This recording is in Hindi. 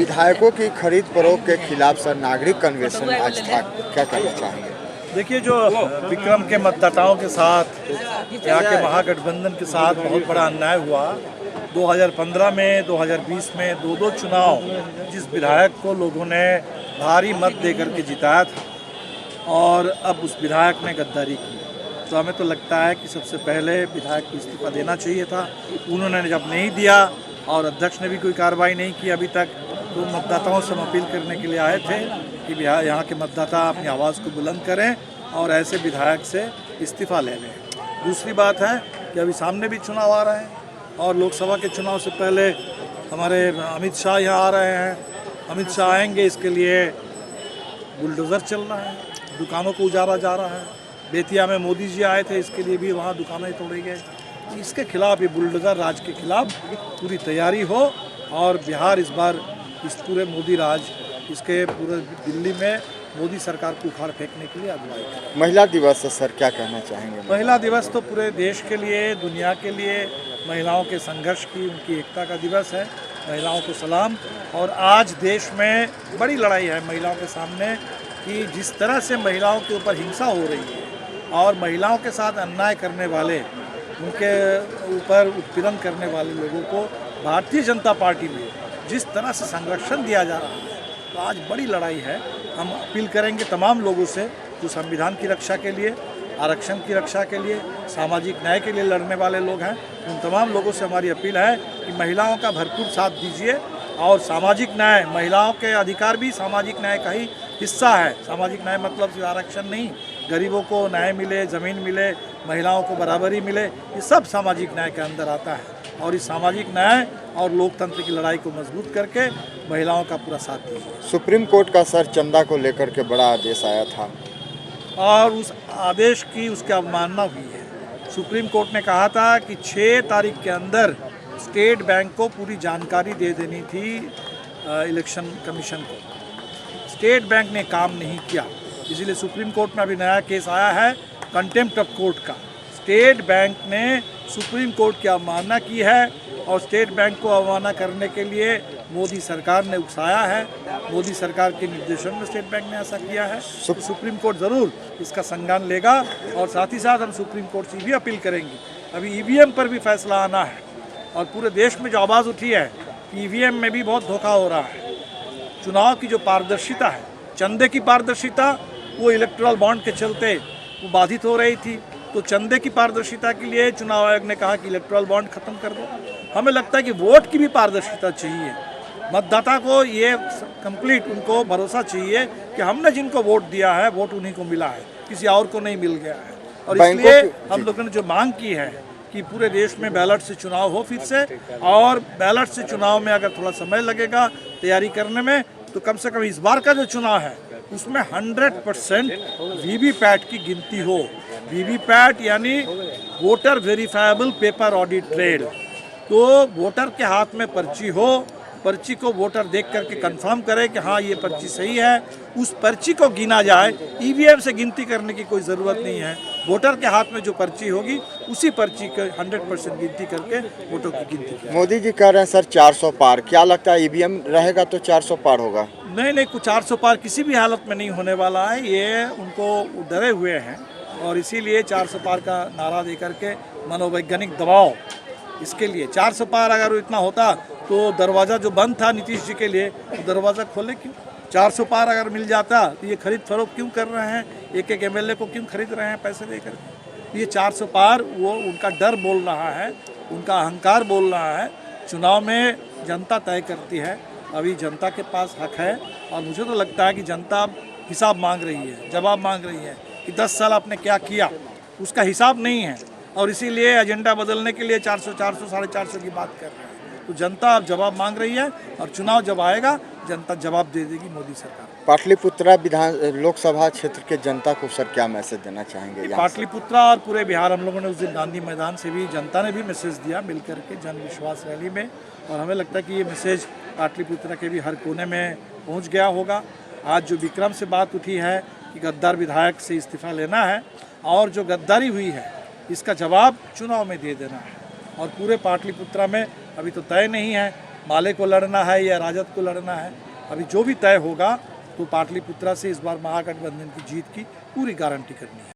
विधायकों की खरीद फरोख्त के खिलाफ सर नागरिक कन्वेंशन आज था, क्या कहना चाहेंगे? देखिए, जो विक्रम के मतदाताओं के साथ यहाँ के महागठबंधन के साथ बहुत बड़ा अन्याय हुआ 2015 में, 2020 में दो चुनाव जिस विधायक को लोगों ने भारी मत दे करके जिताया था और अब उस विधायक ने गद्दारी की, तो हमें तो लगता है कि सबसे पहले विधायक को इस्तीफा देना चाहिए था। उन्होंने जब नहीं दिया और अध्यक्ष ने भी कोई कार्रवाई नहीं की अभी तक, तो मतदाताओं से हम अपील करने के लिए आए थे कि यहाँ के मतदाता अपनी आवाज़ को बुलंद करें और ऐसे विधायक से इस्तीफा ले लें। दूसरी बात है कि अभी सामने भी चुनाव आ रहे हैं और लोकसभा के चुनाव से पहले हमारे अमित शाह यहाँ आ रहे हैं। अमित शाह आएंगे, इसके लिए बुलडोज़र चल रहा है, दुकानों को उजाड़ा जा रहा है। बेतिया में मोदी जी आए थे, इसके लिए भी वहाँ दुकानें तोड़े गए। इसके खिलाफ, ये बुलडोज़र राज के खिलाफ पूरी तैयारी हो और बिहार इस बार इस पूरे मोदी राज, इसके पूरे दिल्ली में मोदी सरकार को उखाड़ फेंकने के लिए अगुवाई करें। महिला दिवस है सर, क्या कहना चाहेंगे? महिला दिवस तो पूरे देश के लिए, दुनिया के लिए महिलाओं के संघर्ष की, उनकी एकता का दिवस है। महिलाओं को सलाम। और आज देश में बड़ी लड़ाई है महिलाओं के सामने कि जिस तरह से महिलाओं के ऊपर हिंसा हो रही है और महिलाओं के साथ अन्याय करने वाले, उनके ऊपर उत्पीड़न करने वाले लोगों को भारतीय जनता पार्टी में जिस तरह से संरक्षण दिया जा रहा है, तो आज बड़ी लड़ाई है। हम अपील करेंगे तमाम लोगों से जो संविधान की रक्षा के लिए, आरक्षण की रक्षा के लिए, सामाजिक न्याय के लिए लड़ने वाले लोग हैं, उन तमाम लोगों से हमारी अपील है कि महिलाओं का भरपूर साथ दीजिए और सामाजिक न्याय, महिलाओं के अधिकार भी सामाजिक न्याय का ही हिस्सा है। सामाजिक न्याय मतलब सिर्फ आरक्षण नहीं, गरीबों को न्याय मिले, ज़मीन मिले, महिलाओं को बराबरी मिले, ये सब सामाजिक न्याय के अंदर आता है। और इस सामाजिक न्याय और लोकतंत्र की लड़ाई को मजबूत करके महिलाओं का पूरा साथ दीजिए। सुप्रीम कोर्ट का सर चंदा को लेकर के बड़ा आदेश आया था और उस आदेश की उसकी अवमानना हुई है। सुप्रीम कोर्ट ने कहा था कि 6 तारीख के अंदर स्टेट बैंक को पूरी जानकारी दे देनी थी इलेक्शन कमीशन को। स्टेट बैंक ने काम नहीं किया, इसीलिए सुप्रीम कोर्ट में अभी नया केस आया है कंटेम्प्ट ऑफ कोर्ट का। स्टेट बैंक ने सुप्रीम कोर्ट की अवमानना की है और स्टेट बैंक को अवमानना करने के लिए मोदी सरकार ने उकसाया है। मोदी सरकार के निर्देशन में स्टेट बैंक ने ऐसा किया है। तो सुप्रीम कोर्ट ज़रूर इसका संज्ञान लेगा और साथ ही साथ हम सुप्रीम कोर्ट से भी अपील करेंगे। अभी ईवीएम पर भी फैसला आना है और पूरे देश में जो आवाज़ उठी है कि ईवीएम में भी बहुत धोखा हो रहा है। चुनाव की जो पारदर्शिता है, चंदे की पारदर्शिता, वो इलेक्टोरल बॉन्ड के चलते वो बाधित हो रही थी। तो चंदे की पारदर्शिता के लिए चुनाव आयोग ने कहा कि इलेक्टोरल बॉन्ड खत्म कर दो। हमें लगता है कि वोट की भी पारदर्शिता चाहिए। मतदाता को ये कंप्लीट उनको भरोसा चाहिए कि हमने जिनको वोट दिया है वोट उन्हीं को मिला है, किसी और को नहीं मिल गया है। और इसलिए हम लोगों ने जो मांग की है कि पूरे देश में बैलेट से चुनाव हो फिर से, और बैलेट से चुनाव में अगर थोड़ा समय लगेगा तैयारी करने में, तो कम से कम इस बार का जो चुनाव है उसमें 100% वीवीपैट की गिनती हो। वीवीपैट यानी voter verifiable paper audit trail. तो वोटर के हाथ में पर्ची हो, पर्ची को वोटर देख करके कंफर्म करे कि हाँ ये पर्ची सही है, उस पर्ची को गिना जाए। ईवीएम से गिनती करने की कोई ज़रूरत नहीं है। वोटर के हाथ में जो पर्ची होगी उसी पर्ची के 100% गिनती करके वोटों की गिनती की। मोदी जी कह रहे हैं सर 400 पार, क्या लगता है ईवीएम रहेगा तो 400 पार होगा? नहीं, कुछ 400 पार किसी भी हालत में नहीं होने वाला है। ये उनको डरे हुए हैं और इसीलिए 400 पार का नारा दे करके मनोवैज्ञानिक दबाव, इसके लिए 400 पार अगर इतना होता तो दरवाज़ा जो बंद था नीतीश जी के लिए, तो दरवाज़ा खोले क्यों? 400 पार अगर मिल जाता तो ये खरीद फरोख्त क्यों कर रहे हैं? एक एक एमएलए को क्यों खरीद रहे हैं पैसे देकर? ये 400 पार वो उनका डर बोल रहा है, उनका अहंकार बोल रहा है। चुनाव में जनता तय करती है, अभी जनता के पास हक है और मुझे तो लगता है कि जनता हिसाब मांग रही है, जवाब मांग रही है कि 10 साल आपने क्या किया, उसका हिसाब नहीं है। और इसीलिए एजेंडा बदलने के लिए 400, 400, 450 की बात कर रहे हैं। तो जनता अब जवाब मांग रही है और चुनाव जब आएगा जनता जवाब दे देगी मोदी सरकार। पाटलिपुत्रा लोकसभा क्षेत्र के जनता को सर क्या मैसेज देना चाहेंगे? पाटलिपुत्रा और पूरे बिहार, हम लोगों ने उस दिन गांधी मैदान से भी जनता ने भी मैसेज दिया मिलकर के जन विश्वास रैली में, और हमें लगता है कि ये मैसेज पाटलिपुत्रा के भी हर कोने में पहुँच गया होगा। आज जो विक्रम से बात उठी है कि गद्दार विधायक से इस्तीफा लेना है और जो गद्दारी हुई है इसका जवाब चुनाव में दे देना है। और पूरे पाटलिपुत्रा में अभी तो तय नहीं है, माले को लड़ना है या राजद को लड़ना है, अभी जो भी तय होगा तो पाटलिपुत्रा से इस बार महागठबंधन की जीत की पूरी गारंटी करनी है।